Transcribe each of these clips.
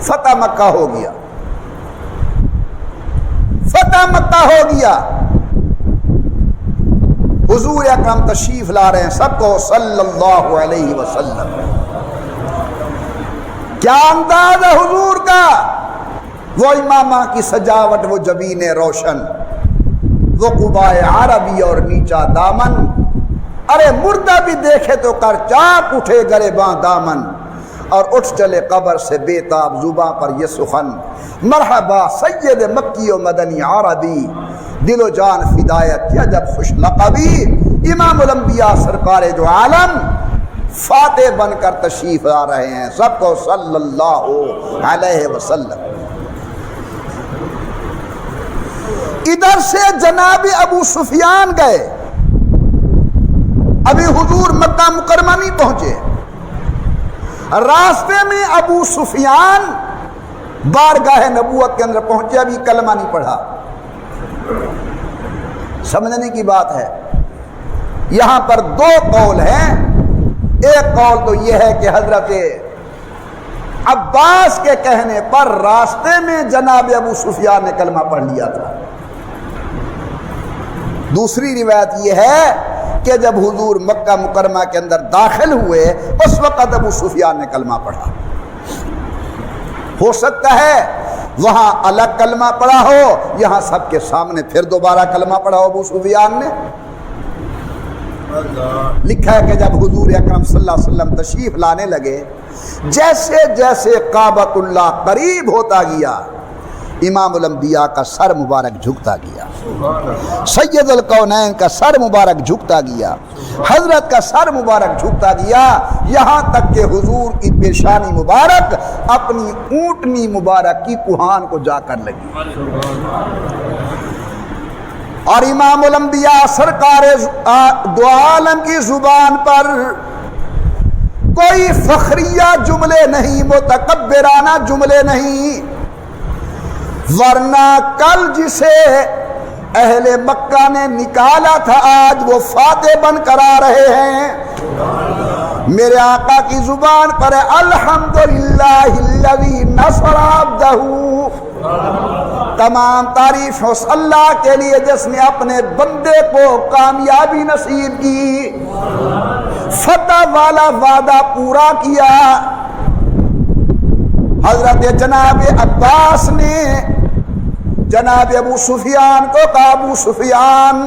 فتح مکہ ہو گیا، فتح مکہ ہو گیا، حضور اکرم تشریف لا رہے ہیں، سب کو صلی اللہ علیہ وسلم۔ کیا انداز ہے حضور کا، وہ امامہ کی سجاوٹ، وہ جبین روشن، وہ قبائے عربی اور نیچا دامن، ارے مردہ بھی دیکھے تو کر چاک اٹھے گریباں دامن، اور اٹھ چلے قبر سے بے تاب زباں پر یہ سخن، مرحبا سید مکی و مدنی عربی، دل و جان فدایت کیا جب خوش لقبی، امام الانبیاء سرکار دو عالم فاتح بن کر تشریف لا رہے ہیں، سب کو صلی اللہ علیہ وسلم۔ ادھر سے جناب ابو سفیان گئے، ابھی حضور مکہ مکرمہ نہیں پہنچے، راستے میں ابو سفیان بارگاہ نبوت کے اندر پہنچے، ابھی کلمہ نہیں پڑھا۔ سمجھنے کی بات ہے، یہاں پر دو قول ہیں، ایک قول تو یہ ہے کہ حضرت عباس کے کہنے پر راستے میں جناب ابو سفیان نے کلمہ پڑھ لیا تھا، دوسری روایت یہ ہے کہ جب حضور مکہ مکرمہ کے اندر داخل ہوئے اس وقت ابو سفیان نے کلمہ پڑھا۔ ہو سکتا ہے وہاں الگ کلمہ پڑھا ہو، یہاں سب کے سامنے پھر دوبارہ کلمہ پڑھا ہو ابو سفیان نے۔ لکھا ہے کہ جب حضور اکرم صلی اللہ علیہ وسلم تشریف لانے لگے، جیسے جیسے کعبۃ اللہ قریب ہوتا گیا، امام الانبیاء کا سر مبارک جھکتا گیا، سید الکونین کا سر مبارک جھکتا گیا، حضرت کا سر مبارک جھکتا گیا، یہاں تک کہ حضور کی پیشانی مبارک اپنی اونٹنی مبارک کی کوہان کو جا کر لگی، اور امام الانبیاء سرکار دو عالم کی زبان پر کوئی فخریہ جملے نہیں، متکبرانہ جملے نہیں، ورنہ کل جسے اہل مکہ نے نکالا تھا آج وہ فاتح بن کر آ رہے ہیں۔ میرے آقا کی زبان پر الحمدللہ الذی نصر عبدہ، تمام تعریف اس اللہ کے لیے جس نے اپنے بندے کو کامیابی نصیب کی، فتح والا وعدہ پورا کیا۔ حضرت جناب عباس نے جناب ابو سفیان کو کہا، ابو سفیان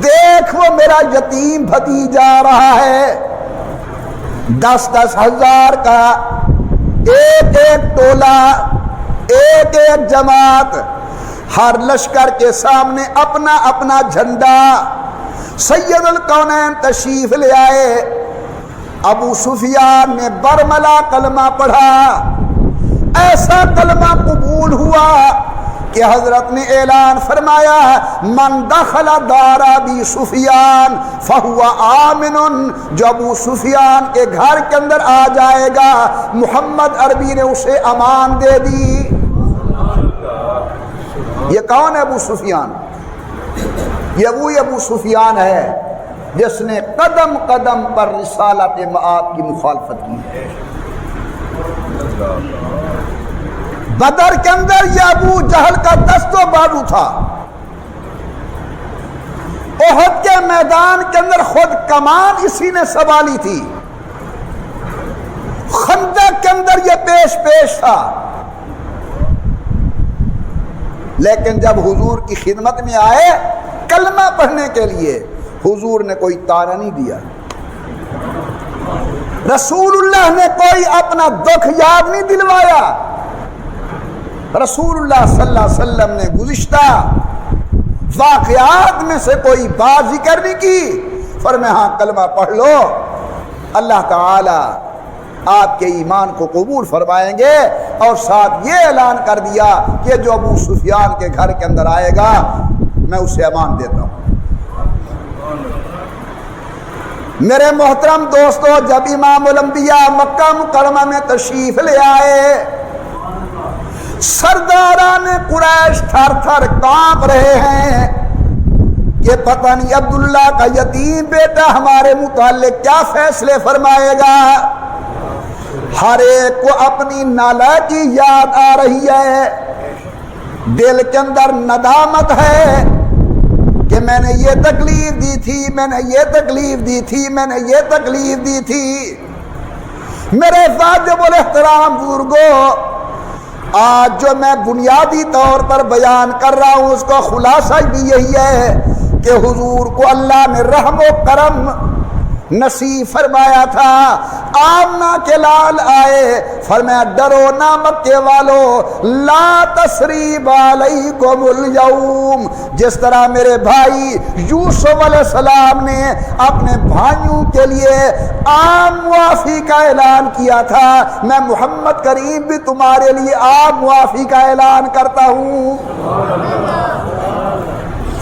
دیکھ وہ میرا یتیم بھتیجا آ رہا ہے، 10-10 ہزار کا ایک ایک ٹولہ، ایک ایک جماعت، ہر لشکر کے سامنے اپنا اپنا جھنڈا، سید الکونین تشریف لے آئے۔ ابو سفیان نے برملا کلمہ پڑھا، ایسا کلمہ قبول ہوا کہ حضرت نے اعلان فرمایا، من دخل دار ابی سفیان فہو آمن، جو ابو سفیان کے گھر کے اندر آ جائے گا محمد عربی نے اسے امان دے دی۔ یہ کون ہے ابو سفیان؟ یہ وہی ابو سفیان ہے جس نے قدم قدم پر رسالت مآب کی مخالفت کی ہے۔ بدر کے اندر یہ ابو جہل کا دست و بازو تھا، احد کے میدان کے اندر خود کمان اسی نے سنبھالی تھی، خندق کے اندر یہ پیش پیش تھا، لیکن جب حضور کی خدمت میں آئے کلمہ پڑھنے کے لیے، حضور نے کوئی تانا نہیں دیا، رسول اللہ نے کوئی اپنا دکھ یاد نہیں دلوایا، رسول اللہ صلی اللہ علیہ وسلم نے گزشتہ واقعات میں سے کوئی بات ذکر نہیں کی، فرمایا ہاں کلمہ پڑھ لو، اللہ تعالی آپ کے ایمان کو قبول فرمائیں گے، اور ساتھ یہ اعلان کر دیا کہ جو ابو سفیان کے گھر کے اندر آئے گا میں اسے امان دیتا ہوں۔ میرے محترم دوستو، جب امام الانبیاء مکہ مکرمہ میں تشریف لے آئے، سرداران قریش تھر تھر کانپ رہے ہیں کہ پتہ نہیں عبداللہ کا یتیم بیٹا ہمارے متعلق کیا فیصلے فرمائے گا۔ ہر ایک کو اپنی نالائکی یاد آ رہی ہے، دل کے اندر ندامت ہے کہ میں نے یہ تکلیف دی تھی، میں نے یہ تکلیف دی تھی، میں نے یہ تکلیف دی تھی۔ میرے واجب الاحترام بزرگوں، آج جو میں بنیادی طور پر بیان کر رہا ہوں اس کا خلاصہ بھی یہی ہے کہ حضور کو اللہ نے رحم و کرم نصیب فرمایا تھا۔ آمنہ کے لال آئے، فرمایا ڈرو نہ مکے والو، لا تثریب علیکم اليوم۔ جس طرح میرے بھائی یوسف علیہ السلام نے اپنے بھائیوں کے لیے عام معافی کا اعلان کیا تھا، میں محمد کریم بھی تمہارے لیے عام معافی کا اعلان کرتا ہوں۔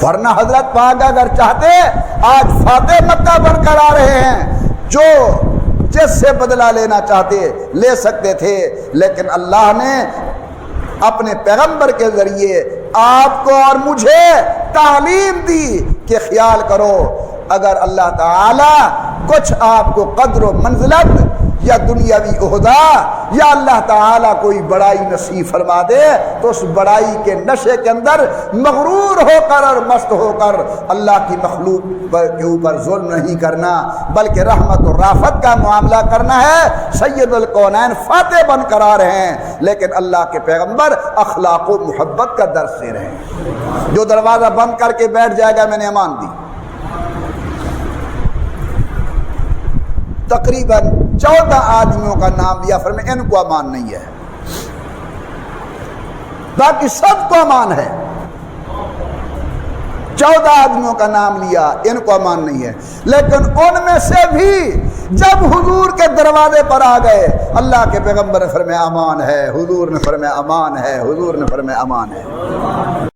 ورنہ حضرت پاک اگر چاہتے آج فاتح مکہ بن کر آ رہے ہیں، جو جس سے بدلہ لینا چاہتے لے سکتے تھے، لیکن اللہ نے اپنے پیغمبر کے ذریعے آپ کو اور مجھے تعلیم دی کہ خیال کرو، اگر اللہ تعالی کچھ آپ کو قدر و منزلت یا دنیاوی عہدہ یا اللہ تعالیٰ کوئی بڑائی نصیب فرما دے تو اس بڑائی کے نشے کے اندر مغرور ہو کر اور مست ہو کر اللہ کی مخلوق کے اوپر ظلم نہیں کرنا، بلکہ رحمت و رافت کا معاملہ کرنا ہے۔ سید الکونین فاتح بن کر آ رہے ہیں، لیکن اللہ کے پیغمبر اخلاق و محبت کا درس دے رہے ہیں۔ جو دروازہ بند کر کے بیٹھ جائے گا میں نے امان دی۔ تقریباً 14 آدمیوں کا نام لیا، فرمایا ان کو امان نہیں ہے، باقی سب کو امان ہے۔ 14 آدمیوں کا نام لیا، ان کو امان نہیں ہے، لیکن ان میں سے بھی جب حضور کے دروازے پر آ گئے، اللہ کے پیغمبر نے فرمایا امان ہے، حضور نے فرمایا امان ہے، حضور نے فرمایا امان ہے۔